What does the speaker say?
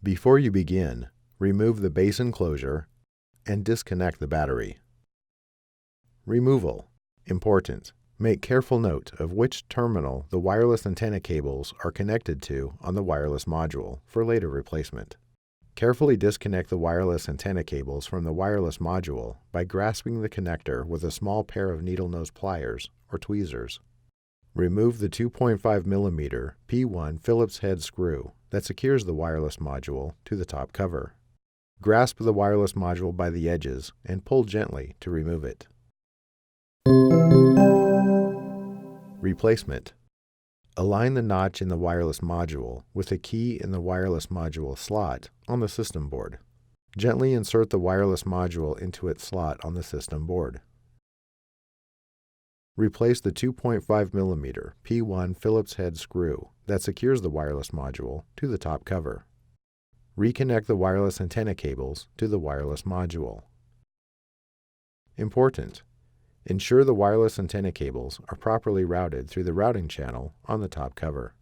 Before you begin, remove the base enclosure and disconnect the battery. Removal. Important. Make careful note of which terminal the wireless antenna cables are connected to on the wireless module for later replacement. Carefully disconnect the wireless antenna cables from the wireless module by grasping the connector with a small pair of needle nose pliers or tweezers. Remove the 2.5 mm P1 Phillips head screw that secures the wireless module to the top cover. Grasp the wireless module by the edges and pull gently to remove it. Replacement. Align the notch in the wireless module with the key in the wireless module slot on the system board. Gently insert the wireless module into its slot on the system board. Replace the 2.5 mm P1 Phillips head screw that secures the wireless module to the top cover. Reconnect the wireless antenna cables to the wireless module. Important. Ensure the wireless antenna cables are properly routed through the routing channel on the top cover.